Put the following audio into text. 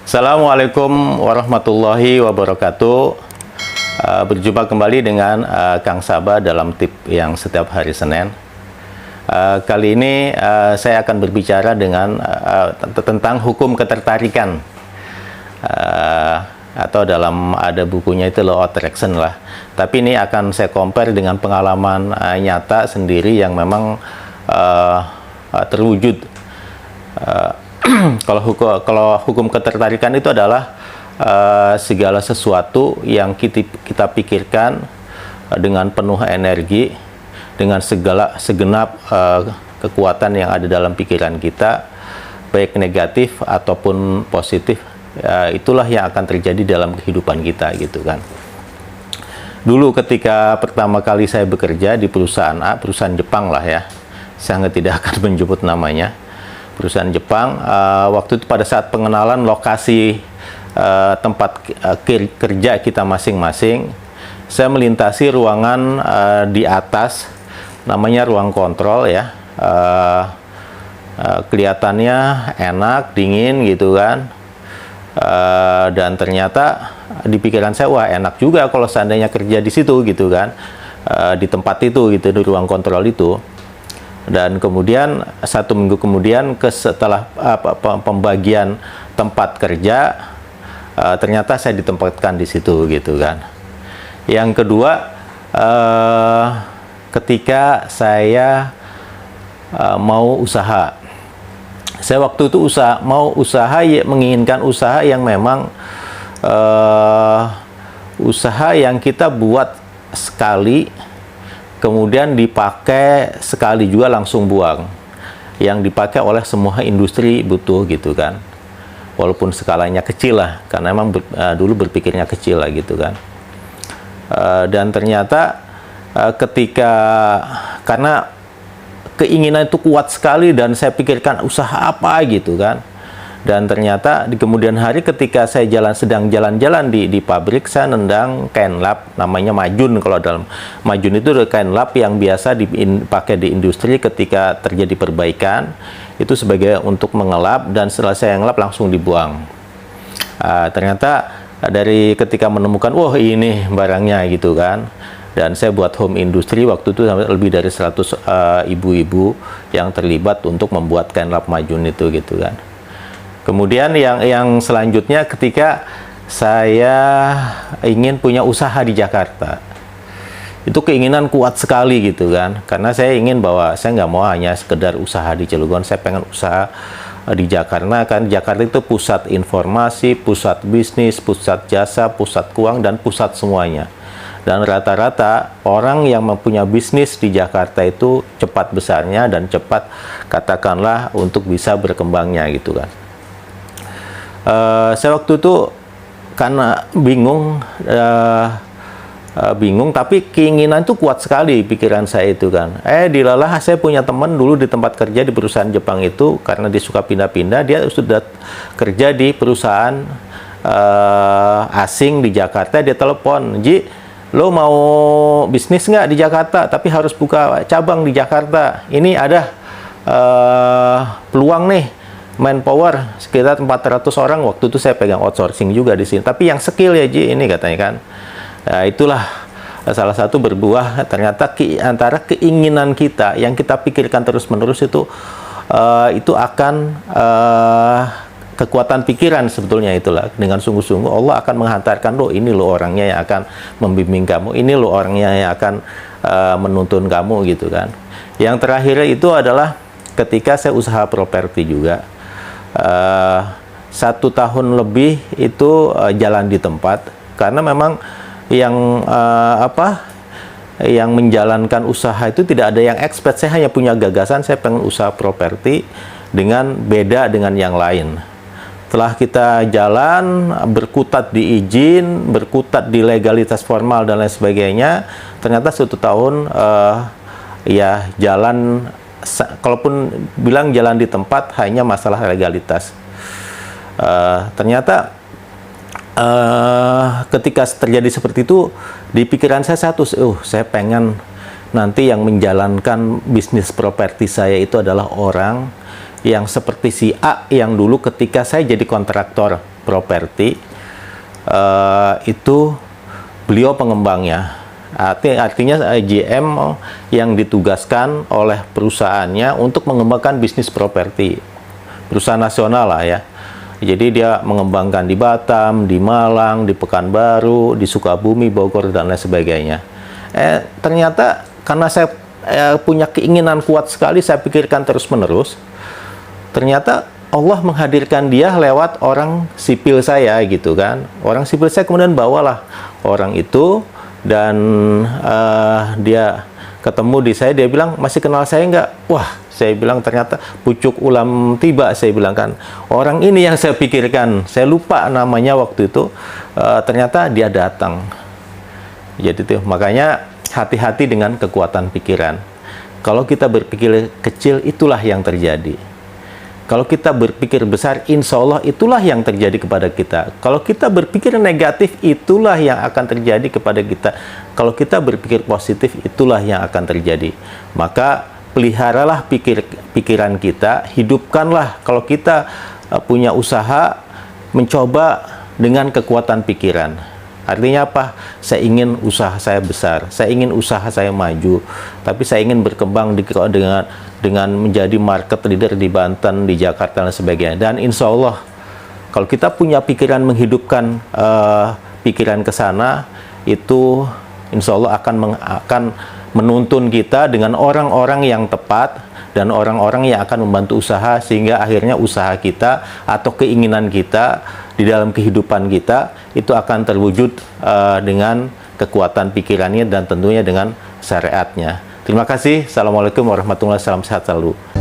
Assalamualaikum warahmatullahi wabarakatuh. Berjumpa kembali dengan Kang Sabah dalam tip yang setiap hari Senin. Kali ini saya akan berbicara tentang hukum ketertarikan, atau dalam ada bukunya itu Law of Attraction lah. Tapi ini akan saya compare dengan pengalaman nyata sendiri yang memang terwujud. Kalau hukum ketertarikan itu adalah segala sesuatu yang kita pikirkan dengan penuh energi, dengan segenap kekuatan yang ada dalam pikiran kita, baik negatif ataupun positif, itulah yang akan terjadi dalam kehidupan kita, gitu kan. Dulu ketika pertama kali saya bekerja di perusahaan A, perusahaan Jepang lah ya, saya tidak akan menyebut namanya, perusahaan Jepang. Waktu itu pada saat pengenalan lokasi tempat kerja kita masing-masing, saya melintasi ruangan di atas, namanya ruang kontrol ya. Kelihatannya enak, dingin gitu kan. Dan ternyata di pikiran saya, wah enak juga kalau seandainya kerja di situ gitu kan, di tempat itu gitu, di ruang kontrol itu. Dan kemudian 1 minggu kemudian setelah pembagian tempat kerja, ternyata saya ditempatkan di situ gitu kan. Yang kedua, ketika saya mau usaha, saya waktu itu menginginkan usaha yang memang usaha yang kita buat sekali, kemudian dipakai sekali juga langsung buang, yang dipakai oleh semua industri butuh gitu kan, walaupun skalanya kecil lah, karena emang dulu berpikirnya kecil lah gitu kan. Dan ternyata karena keinginan itu kuat sekali dan saya pikirkan usaha apa gitu kan. Dan ternyata di kemudian hari ketika saya sedang jalan-jalan di pabrik, saya nendang kain lap, namanya majun. Kalau dalam majun itu kain lap yang biasa dipakai di industri ketika terjadi perbaikan, itu sebagai untuk mengelap, dan setelah saya ngelap langsung dibuang. Ternyata dari ketika menemukan, wah ini barangnya gitu kan. Dan saya buat home industry waktu itu lebih dari 100 ibu-ibu yang terlibat untuk membuat kain lap majun itu gitu kan. Kemudian yang selanjutnya ketika saya ingin punya usaha di Jakarta, itu keinginan kuat sekali gitu kan, karena saya ingin bahwa saya nggak mau hanya sekedar usaha di Cilegon, saya pengen usaha di Jakarta. Kan Jakarta itu pusat informasi, pusat bisnis, pusat jasa, pusat keuangan, dan pusat semuanya. Dan rata-rata orang yang mempunyai bisnis di Jakarta itu cepat besarnya dan cepat katakanlah untuk bisa berkembangnya gitu kan. Saya waktu itu karena bingung, tapi keinginan itu kuat sekali pikiran saya itu kan. Dilalah saya punya teman dulu di tempat kerja di perusahaan Jepang itu, karena dia suka pindah-pindah, dia sudah kerja di perusahaan asing di Jakarta. Dia telepon, "Ji, lo mau bisnis nggak di Jakarta? Tapi harus buka cabang di Jakarta. Ini ada peluang nih, manpower sekitar 400 orang." Waktu itu saya pegang outsourcing juga di sini, tapi yang skill ya Ji, ini katanya kan. Nah, itulah salah satu berbuah, ternyata antara keinginan kita yang kita pikirkan terus-menerus itu akan kekuatan pikiran sebetulnya itulah. Dengan sungguh-sungguh Allah akan menghantarkan, lo ini lo orangnya yang akan membimbing kamu, ini lo orangnya yang akan menuntun kamu gitu kan. Yang terakhir itu adalah ketika saya usaha properti juga. 1 tahun lebih itu jalan di tempat, karena memang yang menjalankan usaha itu tidak ada yang expert. Saya hanya punya gagasan, saya pengen usaha properti beda dengan yang lain. Setelah kita jalan, berkutat di izin, berkutat di legalitas formal dan lain sebagainya, ternyata 1 tahun ya jalan, kalaupun bilang jalan di tempat hanya masalah legalitas. Ternyata ketika terjadi seperti itu, di pikiran saya saya pengen nanti yang menjalankan bisnis properti saya itu adalah orang yang seperti si A yang dulu ketika saya jadi kontraktor properti, itu beliau pengembangnya. Artinya GM yang ditugaskan oleh perusahaannya untuk mengembangkan bisnis properti, perusahaan nasional lah ya. Jadi dia mengembangkan di Batam, di Malang, di Pekanbaru, di Sukabumi, Bogor, dan lain sebagainya. Ternyata karena saya punya keinginan kuat sekali, saya pikirkan terus-menerus, ternyata Allah menghadirkan dia lewat orang sipil saya gitu kan. Orang sipil saya kemudian bawalah orang itu, dan dia ketemu di saya, dia bilang, masih kenal saya nggak? Wah, saya bilang ternyata pucuk ulam tiba, saya bilang kan. Orang ini yang saya pikirkan, saya lupa namanya waktu itu, ternyata dia datang. Jadi tuh, makanya hati-hati dengan kekuatan pikiran. Kalau kita berpikir kecil, itulah yang terjadi. Kalau kita berpikir besar, insya Allah itulah yang terjadi kepada kita. Kalau kita berpikir negatif, itulah yang akan terjadi kepada kita. Kalau kita berpikir positif, itulah yang akan terjadi. Maka peliharalah pikiran kita, hidupkanlah. Kalau kita punya usaha, mencoba dengan kekuatan pikiran. Artinya apa? Saya ingin usaha saya besar, saya ingin usaha saya maju, tapi saya ingin berkembang dengan menjadi market leader di Banten, di Jakarta, dan sebagainya. Dan insya Allah, kalau kita punya pikiran menghidupkan pikiran ke sana, itu insya Allah akan menuntun kita dengan orang-orang yang tepat, dan orang-orang yang akan membantu usaha, sehingga akhirnya usaha kita atau keinginan kita di dalam kehidupan kita itu akan terwujud dengan kekuatan pikirannya dan tentunya dengan syariatnya. Terima kasih. Assalamualaikum warahmatullahi wabarakatuh. Salam sehat selalu.